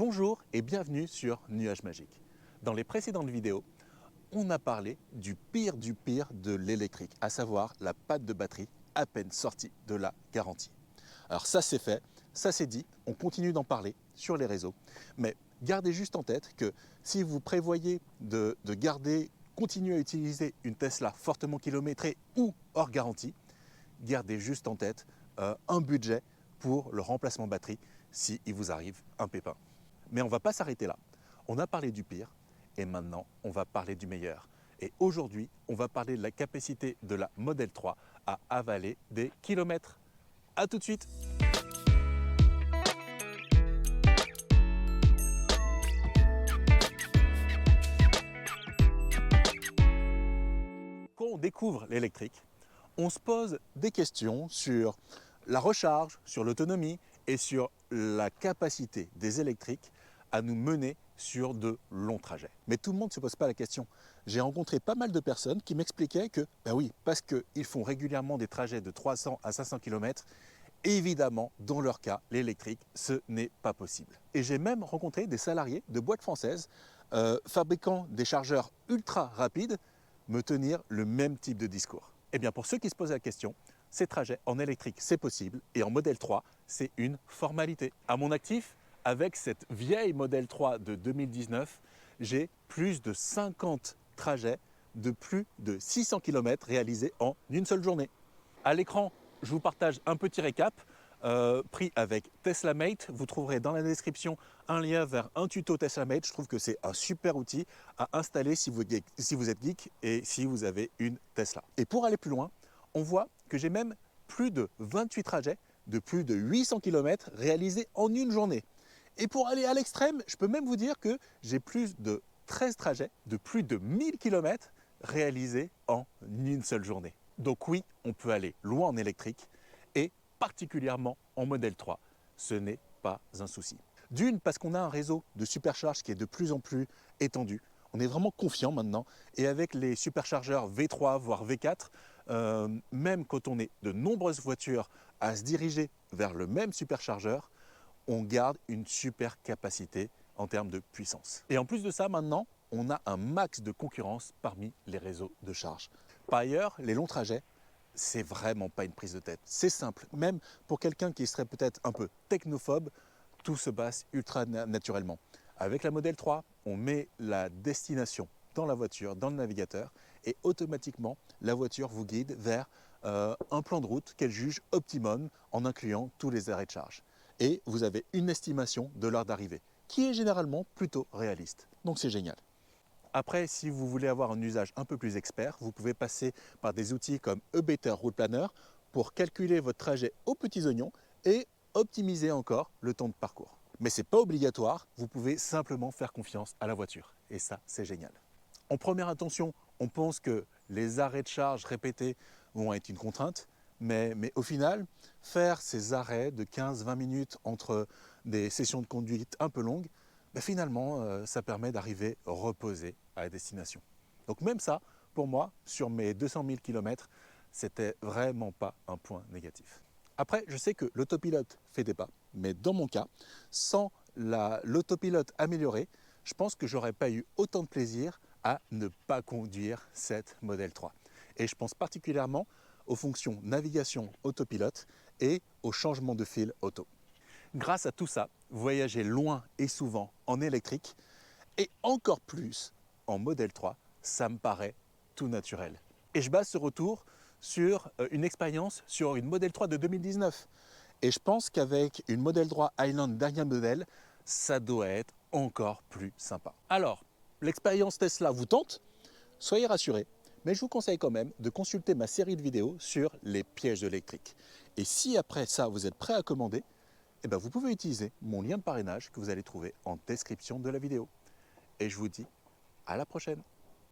Bonjour et bienvenue sur Nuage Magique. Dans les précédentes vidéos, on a parlé du pire de l'électrique, à savoir la panne de batterie à peine sortie de la garantie. Alors ça c'est fait, ça c'est dit, on continue d'en parler sur les réseaux, mais gardez juste en tête que si vous prévoyez de continuer à utiliser une Tesla fortement kilométrée ou hors garantie, gardez juste en tête un budget pour le remplacement batterie s'il vous arrive un pépin. Mais on ne va pas s'arrêter là. On a parlé du pire et maintenant on va parler du meilleur. Et aujourd'hui, on va parler de la capacité de la Model 3 à avaler des kilomètres. A tout de suite! Quand on découvre l'électrique, on se pose des questions sur la recharge, sur l'autonomie et sur la capacité des électriques à nous mener sur de longs trajets. Mais tout le monde ne se pose pas la question. J'ai rencontré pas mal de personnes qui m'expliquaient que, ben oui, parce qu'ils font régulièrement des trajets de 300 à 500 km, évidemment, dans leur cas, l'électrique, ce n'est pas possible. Et j'ai même rencontré des salariés de boîtes françaises fabriquant des chargeurs ultra rapides me tenir le même type de discours. Eh bien, pour ceux qui se posent la question, ces trajets en électrique, c'est possible et en Model 3, c'est une formalité. À mon actif, avec cette vieille Model 3 de 2019, j'ai plus de 50 trajets de plus de 600 km réalisés en une seule journée. À l'écran, je vous partage un petit récap pris avec TeslaMate. Vous trouverez dans la description un lien vers un tuto TeslaMate. Je trouve que c'est un super outil à installer si vous êtes geek et si vous avez une Tesla. Et pour aller plus loin, on voit que j'ai même plus de 28 trajets de plus de 800 km réalisés en une journée. Et pour aller à l'extrême, je peux même vous dire que j'ai plus de 13 trajets de plus de 1000 km réalisés en une seule journée. Donc oui, on peut aller loin en électrique et particulièrement en Model 3. Ce n'est pas un souci. D'une, parce qu'on a un réseau de supercharge qui est de plus en plus étendu. On est vraiment confiant maintenant et avec les superchargeurs V3 voire V4, même quand on est de nombreuses voitures à se diriger vers le même superchargeur, on garde une super capacité en termes de puissance. Et en plus de ça, maintenant, on a un max de concurrence parmi les réseaux de charge. Par ailleurs, les longs trajets, c'est vraiment pas une prise de tête. C'est simple, même pour quelqu'un qui serait peut-être un peu technophobe, tout se passe ultra naturellement. Avec la Model 3, on met la destination dans la voiture, dans le navigateur, et automatiquement, la voiture vous guide vers un plan de route qu'elle juge optimum en incluant tous les arrêts de charge. Et vous avez une estimation de l'heure d'arrivée, qui est généralement plutôt réaliste. Donc c'est génial. Après, si vous voulez avoir un usage un peu plus expert, vous pouvez passer par des outils comme eBetter Route Planner pour calculer votre trajet aux petits oignons et optimiser encore le temps de parcours. Mais ce n'est pas obligatoire, vous pouvez simplement faire confiance à la voiture. Et ça, c'est génial. En première intention, on pense que les arrêts de charge répétés vont être une contrainte, mais au final, faire ces arrêts de 15-20 minutes entre des sessions de conduite un peu longues, finalement, ça permet d'arriver reposé à la destination. Donc même ça, pour moi, sur mes 200 000 km, c'était vraiment pas un point négatif. Après, je sais que l'autopilote fait des pas, mais dans mon cas, sans l'autopilote amélioré, je pense que j'aurais pas eu autant de plaisir à ne pas conduire cette Model 3. Et je pense particulièrement aux fonctions navigation autopilote et au changement de fil auto. Grâce à tout ça, voyager loin et souvent en électrique et encore plus en Model 3, ça me paraît tout naturel. Et je base ce retour sur une expérience sur une Model 3 de 2019. Et je pense qu'avec une Model 3 Highland dernier modèle, ça doit être encore plus sympa. Alors, l'expérience Tesla vous tente? Soyez rassurés, mais je vous conseille quand même de consulter ma série de vidéos sur les pièges de l'électrique. Et si après ça, vous êtes prêt à commander, vous pouvez utiliser mon lien de parrainage que vous allez trouver en description de la vidéo. Et je vous dis à la prochaine.